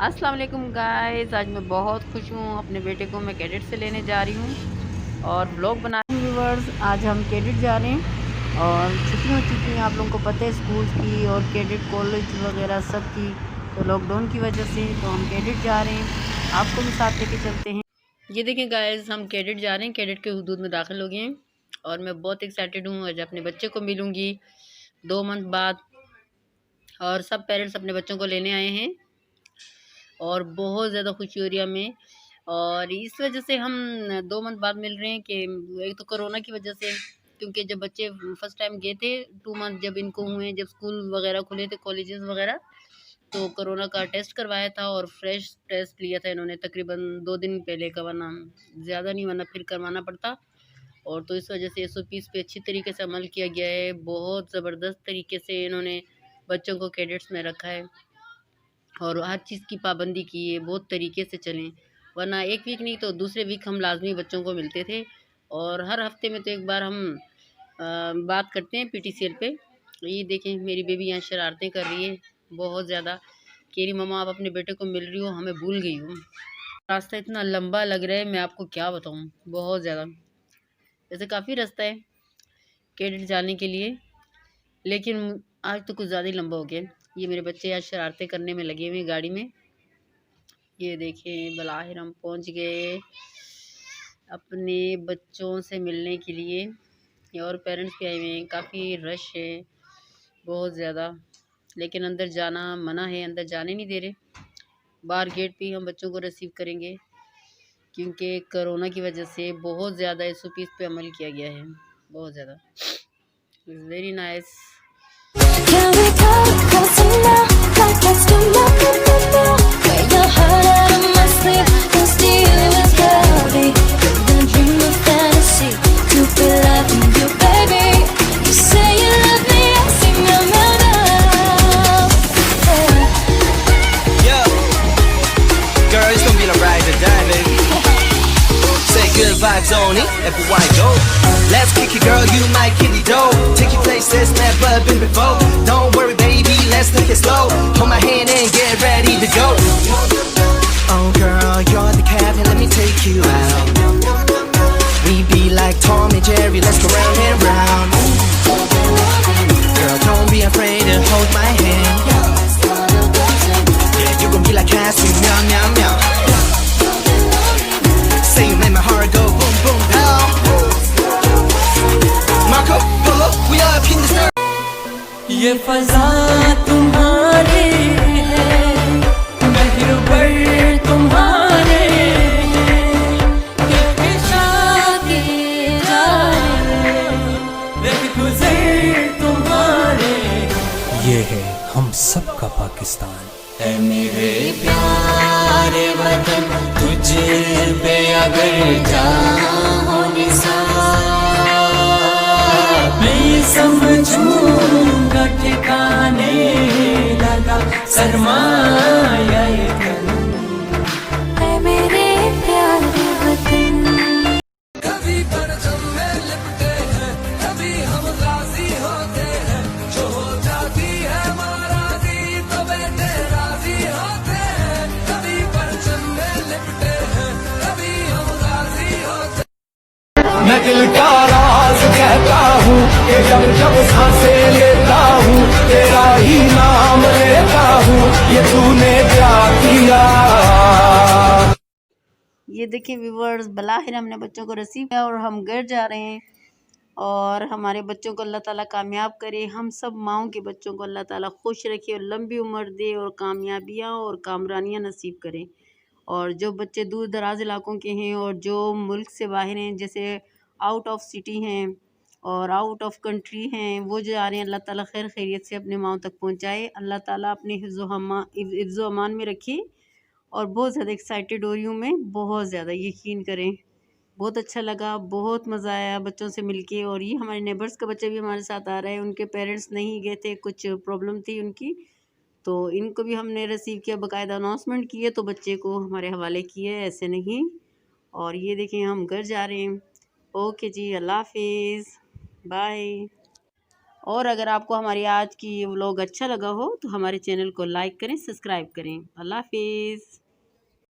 अस्सलाम वालेकुम गाइस, आज मैं बहुत खुश हूँ। अपने बेटे को मैं कैडेट से लेने जा रही हूँ और व्लॉग बना रही हूँ। व्यूवर्स, आज हम कैडेट जा रहे हैं और छुट्टी हो चुकी हैं, आप लोगों को पता है, स्कूल की और कैडेट कॉलेज वगैरह सब की। तो लॉकडाउन की वजह से तो हम कैडेट जा रहे हैं, आपको भी साथ लेके चलते हैं। ये देखें गाइस, हम कैडेट जा रहे हैं, कैडेट के हुदूद में दाखिल हो गए हैं और मैं बहुत एक्साइटेड हूँ। आज अपने बच्चे को मिलूँगी 2 मंथ बाद और सब पेरेंट्स अपने बच्चों को लेने आए हैं और बहुत ज़्यादा खुशी हो रही है हमें। और इस वजह से हम 2 मंथ बाद मिल रहे हैं कि एक तो कोरोना की वजह से, क्योंकि जब बच्चे फर्स्ट टाइम गए थे 2 मंथ जब इनको हुए, जब स्कूल वगैरह खुले थे, कॉलेजेस वगैरह, तो कोरोना का टेस्ट करवाया था और फ्रेश टेस्ट लिया था इन्होंने तकरीबन 2 दिन पहले का, वरना ज़्यादा नहीं, वरना फिर करवाना पड़ता। और तो इस वजह से SOPs पे अच्छी तरीके से अमल किया गया है, बहुत ज़बरदस्त तरीके से इन्होंने बच्चों को कैडेट्स में रखा है और हर चीज़ की पाबंदी की है, बहुत तरीके से चलें, वरना एक वीक नहीं तो दूसरे वीक हम लाजमी बच्चों को मिलते थे। और हर हफ्ते में तो एक बार हम बात करते हैं PTCL पे। ये देखें, मेरी बेबी यहाँ शरारतें कर रही है बहुत ज़्यादा, कह रही मम्मा आप अपने बेटे को मिल रही हो, हमें भूल गई हूँ। रास्ता इतना लंबा लग रहा है, मैं आपको क्या बताऊँ, बहुत ज़्यादा। वैसे काफ़ी रास्ता है कैडेट जाने के लिए, लेकिन आज तो कुछ ज़्यादा ही लंबा हो गया। ये मेरे बच्चे आज शरारतें करने में लगे हुए गाड़ी में। ये देखें, बलाहिर हम पहुंच गए अपने बच्चों से मिलने के लिए और पेरेंट्स भी आए हुए हैं, काफ़ी रश है बहुत ज़्यादा, लेकिन अंदर जाना मना है, अंदर जाने नहीं दे रहे। बाहर गेट पे ही हम बच्चों को रिसीव करेंगे क्योंकि कोरोना की वजह से बहुत ज़्यादा SOPs पे अमल किया गया है, बहुत ज़्यादा। It's very nice. Can we talk closer now? Like let's do nothing but now. Get your heart out of my sleeve and steal it with gravity. Then dream of fantasy to be loving you, baby. You say you love me, I sing your melody. Yeah, girl, it's gonna be the ride or die, baby. Say good vibes only, everywhere I go. Let's kick it, girl, you might kill it, though. Take you places never been before. Don't worry, baby, let's take it slow. Hold my hand and get ready to go. Oh, girl, you're the captain, let me take you out. We be like Tom and Jerry, let's go round and round. Girl, don't be afraid to hold my hand. Yeah, you gon' be like Cassie, meow, meow, meow. Say you make my heart go boom, boom, down. Marco, Polo, we up in the stir. ये फज़ा तुम्हारे है, महरबर तुम्हारे हैं, एक शादी जाने एक गुज़र तुम्हारे। ये है हम सब का पाकिस्तान। है मेरे प्यारे वतन, तुझ पे अगर जाऊं निसार, मैं समझूंगा ठिकाने लगा सरमाया ये तन। है मेरे प्यारे वतन। कभी परचम में लिपटे हैं, कभी हम गाजी होते हैं, जो हो जाती है महाराजी तो बेटे राजी होते हैं। कभी परचम में लिपटे हैं, कभी हम गाजी होते हैं। मैं दिल का राज कहता हूँ कि जब जब सांसें लेता हूँ, तेरा ही नाम लेता हूँ, ये तूने क्या किया। ये देखिए व्यूवर्स, बलाहिर हमने बच्चों को रिसीव किया और हम घर जा रहे हैं और हमारे बच्चों को अल्लाह ताला कामयाब करे। हम सब माओं के बच्चों को अल्लाह ताला खुश रखे और लंबी उम्र दे और कामयाबियाँ और कामरानियाँ नसीब करे। और जो बच्चे दूर दराज इलाकों के हैं और जो मुल्क से बाहर हैं, जैसे आउट ऑफ सिटी हैं और आउट ऑफ कंट्री हैं, वो जो आ रहे हैं, अल्लाह ताला खैर खैरियत से अपने माओं तक पहुँचाए। अल्लाह ताला अपने हिफ्ज़ व अमान में रखे। और बहुत ज़्यादा एक्साइटेड हो रही हूँ मैं, बहुत ज़्यादा, यकीन करें। बहुत अच्छा लगा, बहुत मज़ा आया बच्चों से मिलके। और ये हमारे नेबर्स का बच्चा भी हमारे साथ आ रहा है, उनके पेरेंट्स नहीं गए थे, कुछ प्रॉब्लम थी उनकी, तो इनको भी हमने रिसीव किया, बाकायदा अनाउंसमेंट किए तो बच्चे को हमारे हवाले किए, ऐसे नहीं। और ये देखें, हम घर जा रहे हैं। ओके जी, अल्लाह हाफिज़, बाय। और अगर आपको हमारी आज की व्लॉग अच्छा लगा हो तो हमारे चैनल को लाइक करें, सब्सक्राइब करें। अल्लाह हाफिज़।